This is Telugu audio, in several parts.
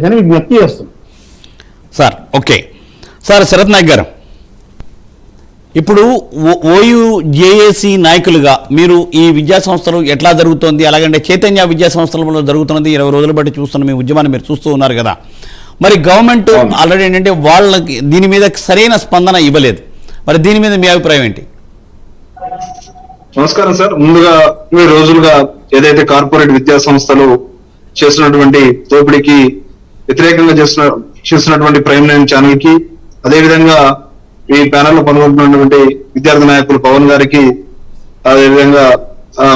అని విజ్ఞప్తి చేస్తున్నాం sir. Okay sir, Sharath Nayak గారు, ఇప్పుడు ఓయూ జేఏసీ నాయకులుగా మీరు ఈ విద్యా సంస్థలు ఎట్లా జరుగుతోంది, అలాగంటే చైతన్య విద్యా సంస్థలలో జరుగుతున్నది 20 రోజుల బట్టి చూస్తున్న మీ ఉద్యమాన్ని మీరు చూస్తూ ఉన్నారు కదా. మరి గవర్నమెంట్ ఆల్రెడీ ఏంటంటే వాళ్ళకి దీని మీద సరైన స్పందన ఇవ్వలేదు. మరి దీని మీద మీ అభిప్రాయం ఏంటి? నమస్కారం సార్. ముందుగా ఈ రోజులుగా ఏదైతే కార్పొరేట్ విద్యా సంస్థలు చేస్తున్నటువంటి దోపిడీకి వ్యతిరేకంగా చేస్తున్నటువంటి ప్రైమ్ లైన్ ఛానల్ కి, అదేవిధంగా ఈ ప్యానెల్ లో పాల్గొంటున్నటువంటి విద్యార్థి నాయకులు పవన్ గారికి, అదేవిధంగా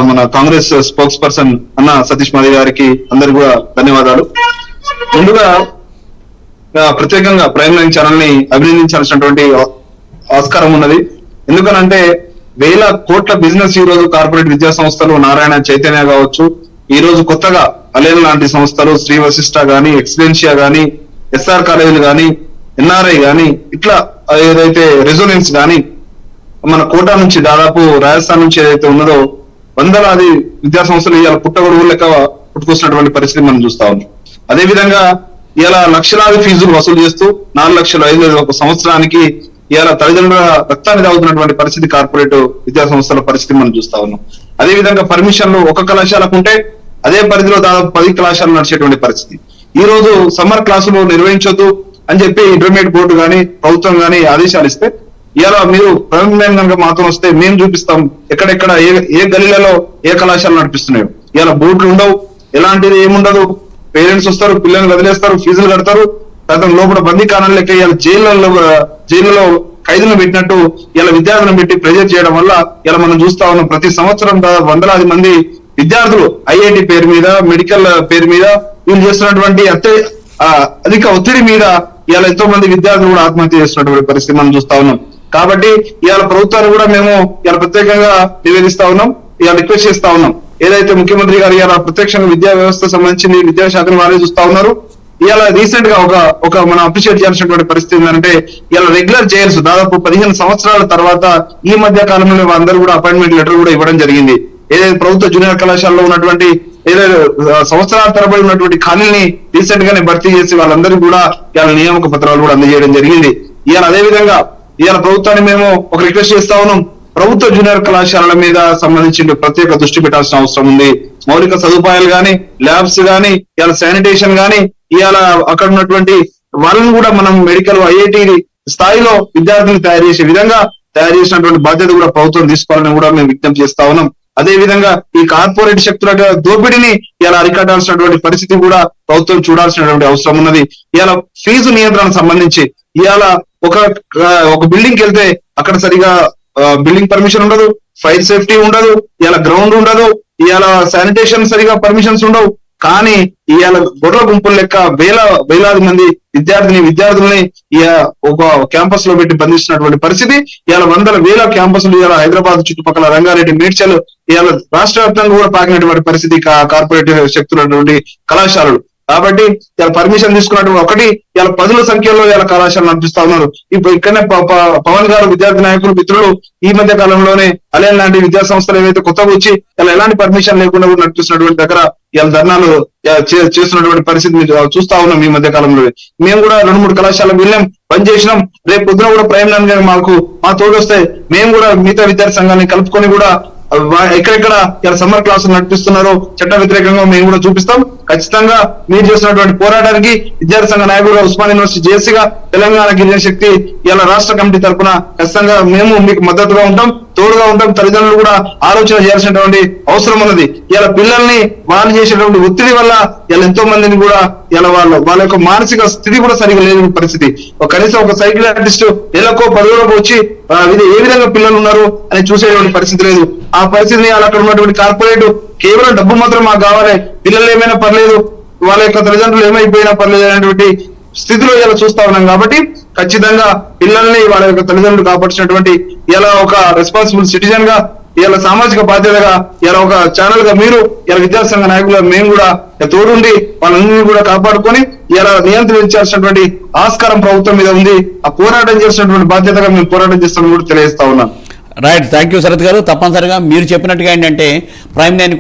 మన కాంగ్రెస్ స్పోక్స్ పర్సన్ అన్న సతీష్ మాది గారికి అందరికి కూడా ధన్యవాదాలు. ముందుగా ప్రత్యేకంగా ప్రైమ్ లైన్ ఛానల్ ని అభినందించాల్సినటువంటి ఆస్కారం ఉన్నది. ఎందుకనంటే వేల కోట్ల బిజినెస్ ఈ రోజు కార్పొరేట్ విద్యా సంస్థలు, నారాయణ చైతన్య కావచ్చు, ఈ రోజు కొత్తగా అలేన్ లాంటి సంస్థలు, శ్రీ వశిష్ట గాని, ఎక్సలెన్షియా గాని, ఎస్ఆర్ కాలేజీలు గాని, ఎన్ఆర్ఐ గాని, ఇట్లా ఏదైతే రెజోనెన్స్ గాని, మన కోటా నుంచి దాదాపు రాజస్థాన్ నుంచి ఏదైతే ఉన్నదో వందలాది విద్యా సంస్థలు ఇవాళ పుట్టగొడుగు లెక్క పుట్టుకొస్తున్నటువంటి పరిస్థితి మనం చూస్తా ఉన్నాం. అదేవిధంగా ఇలా లక్షలాది ఫీజులు వసూలు చేస్తూ 4 లక్షలు 5 ఒక సంవత్సరానికి ఇలా తల్లిదండ్రుల రక్తాన్ని తాగుతున్నటువంటి పరిస్థితి కార్పొరేట్ విద్యా సంస్థల పరిస్థితి మనం చూస్తా ఉన్నాం. అదేవిధంగా పర్మిషన్లు ఒక కళాశాలకు ఉంటే అదే పరిధిలో దాదాపు 10 కళాశాలలు నడిచేటువంటి పరిస్థితి. ఈ రోజు సమ్మర్ క్లాసులు నిర్వహించొద్దు అని చెప్పి ఇంటర్మీడియట్ బోర్డు గాని, ప్రభుత్వం గాని ఆదేశాలు ఇస్తే ఇలా మీరు ప్రైమ్ కనుక మాత్రం వస్తే మేము చూపిస్తాం ఎక్కడెక్కడ ఏ గలీలలో ఏ కళాశాలలు నడిపిస్తున్నాయో. ఇలా బోర్డులు ఉండవు, ఎలాంటిది ఏముండదు. పేరెంట్స్ వస్తారు, పిల్లల్ని వదిలేస్తారు, ఫీజులు కడతారు, తర్వాత లోపల బందీకాణాలు లెక్క ఇలా జైల్లో ఖైదులను పెట్టినట్టు ఇలా విద్యార్థులను పెట్టి ప్రెజర్ చేయడం వల్ల ఇలా మనం చూస్తా ఉన్నాం. ప్రతి సంవత్సరం వందలాది మంది విద్యార్థులు ఐఐటి పేరు మీద, మెడికల్ పేరు మీద వీళ్ళు చేస్తున్నటువంటి అధిక ఒత్తిడి మీద ఇవాళ ఎంతో మంది విద్యార్థులు కూడా ఆత్మహత్య చేస్తున్నటువంటి పరిస్థితి మనం చూస్తా ఉన్నాం. కాబట్టి ఇవాళ ప్రభుత్వాన్ని కూడా మేము ఇలా ప్రత్యేకంగా నివేదిస్తా ఉన్నాం, ఇవాళ రిక్వెస్ట్ చేస్తా ఉన్నాం. ఏదైతే ముఖ్యమంత్రి గారు ఇలా ప్రత్యక్షంగా విద్యా వ్యవస్థ సంబంధించి విద్యాశాఖను వారే చూస్తా ఉన్నారు. ఇలా రీసెంట్ గా ఒక మనం అప్రిషియేట్ చేయాల్సినటువంటి పరిస్థితి ఏంటంటే ఇలా రెగ్యులర్ జైల్స్ దాదాపు 15 సంవత్సరాల తర్వాత ఈ మధ్య కాలంలో అందరూ కూడా అపాయింట్మెంట్ లెటర్ కూడా ఇవ్వడం జరిగింది. ఏదైతే ప్రభుత్వ జూనియర్ కళాశాలలో ఉన్నటువంటి ఏదైతే సంవత్సరాల తరబడి ఉన్నటువంటి ఖాళీని రీసెంట్ గానే భర్తీ చేసి వాళ్ళందరికీ కూడా ఇవాళ నియామక పత్రాలు కూడా అందజేయడం జరిగింది. ఇవాళ అదే విధంగా ఇవాళ ప్రభుత్వాన్ని మేము ఒక రిక్వెస్ట్ చేస్తా ఉన్నాం. ప్రభుత్వ జూనియర్ కళాశాలల మీద సంబంధించి ప్రత్యేక దృష్టి పెట్టాల్సిన అవసరం ఉంది. మౌలిక సదుపాయాలు గాని, ల్యాబ్స్ గాని, ఇవాళ శానిటేషన్ గాని, ఇవాళ అక్కడ ఉన్నటువంటి వాళ్ళని కూడా మనం మెడికల్ ఐఐటి స్థాయిలో విద్యార్థులను తయారు చేసే విధంగా తయారు చేసినటువంటి బాధ్యత కూడా ప్రభుత్వం తీసుకోవాలని కూడా మేము విజ్ఞప్తి చేస్తా ఉన్నాం. అదే విధంగా ఈ కార్పొరేట్ శక్తుల దోపిడీని ఇలా అరికట్టాల్సినటువంటి పరిస్థితి కూడా ప్రభుత్వం చూడాల్సినటువంటి అవసరం ఉన్నది. ఇలా ఫీజు నియంత్రణ సంబంధించి ఇవాళ ఒక బిల్డింగ్ వెళ్తే అక్కడ సరిగా బిల్డింగ్ పర్మిషన్ ఉండదు, ఫైర్ సేఫ్టీ ఉండదు, ఇలా గ్రౌండ్ ఉండదు, ఇవాళ శానిటేషన్ సరిగా పర్మిషన్స్ ఉండవు. కానీ ఇవాళ గొర్రెల గుంపుల లెక్క వేలాది మంది విద్యార్థుల్ని ఒక క్యాంపస్ లో పెట్టి బంధిస్తున్నటువంటి పరిస్థితి. ఇవాళ వందల వేల క్యాంపస్లు ఇవాళ హైదరాబాద్ చుట్టుపక్కల, రంగారెడ్డి, మేడ్చల్ ఇవాళ రాష్ట్ర వ్యాప్తంగా కూడా పాకినటువంటి పరిస్థితి కార్పొరేట్ శక్తులటువంటి కళాశాలలు. కాబట్టి ఇలా పర్మిషన్ తీసుకున్నటువంటి ఒకటి ఇలా 10ల సంఖ్యలో ఇలా కళాశాలలు నడిపిస్తా ఉన్నారు. ఇప్పుడు ఇక్కడనే పవన్ గారు విద్యార్థి నాయకులు మిత్రులు ఈ మధ్య కాలంలోనే అలేన్ లాంటి విద్యా సంస్థలు ఏవైతే కొత్తగా వచ్చి ఇలా ఎలాంటి పర్మిషన్ లేకుండా కూడా నడిపిస్తున్నటువంటి దగ్గర ఇలా ధర్నాలు చేస్తున్నటువంటి పరిస్థితి చూస్తా ఉన్నాం. ఈ మధ్య కాలంలో మేము కూడా 2-3 కళాశాలకు వెళ్ళాం, పని చేసినాం. రేపు పొద్దున కూడా ప్రైమ్ లైన్ గారు మా తోడు వస్తే మేము కూడా మిగతా విద్యార్థి సంఘాన్ని కలుపుకొని కూడా ఎక్కడెక్కడ ఇలా సమ్మర్ క్లాసులు నడిపిస్తున్నారో చట్ట వ్యతిరేకంగా మేము కూడా చూపిస్తాం. ఖచ్చితంగా మీరు చేస్తున్నటువంటి పోరాటానికి విద్యార్థి సంఘ నాయకుడుగా, ఉస్మాన్ యూనివర్సిటీ జేసీగా, తెలంగాణ గిరిజన శక్తి ఇలా రాష్ట్ర కమిటీ తరఫున ఖచ్చితంగా మేము మీకు మద్దతుగా ఉంటాం, తోడుగా ఉంటాం. తల్లిదండ్రులు కూడా ఆలోచన చేయాల్సినటువంటి అవసరం ఉన్నది. ఇలా పిల్లల్ని వాళ్ళు చేసేటువంటి ఒత్తిడి వల్ల ఇలా ఎంతో మందిని కూడా ఇలా వాళ్ళ యొక్క మానసిక స్థితి కూడా సరిగా లేని పరిస్థితి. కనీసం ఒక సైకియాట్రిస్ట్ నెలకో 10 రోజులకు వచ్చి ఏ విధంగా పిల్లలు ఉన్నారు అని చూసేటువంటి పరిస్థితి లేదు. ఆ పరిస్థితిని అక్కడ ఉన్నటువంటి కార్పొరేట్ కేవలం డబ్బు మాత్రం మాకు కావాలి, పిల్లలు ఏమైనా పర్లేదు, వాళ్ళ యొక్క తల్లిదండ్రులు ఏమైపోయినా పర్లేదు అనేటువంటి స్థితిలో ఇలా చూస్తా ఉన్నాం. కాబట్టి ఖచ్చితంగా పిల్లల్ని వాళ్ళ యొక్క తల్లిదండ్రులు కాపాడుతున్నటువంటి ఇలా ఒక రెస్పాన్సిబుల్ సిటిజన్ గా, ఇలా సామాజిక బాధ్యతగా, ఇలా ఒక ఛానల్ గా మీరు ఇలా విద్యార్థి సంఘ నాయకులుగా మేము కూడా తోడుండి వాళ్ళందరినీ కూడా కాపాడుకొని ఇలా నియంత్రించాల్సినటువంటి ఆస్కారం ప్రభుత్వం మీద ఉంది. ఆ పోరాటం చేసినటువంటి బాధ్యతగా మేము పోరాటం చేస్తామని కూడా తెలియజేస్తా ఉన్నాం. రైట్, థ్యాంక్ యూ శరత్ గారు. తప్పనిసరిగా మీరు చెప్పినట్టుగా ఏంటంటే ప్రైమ్ లైన్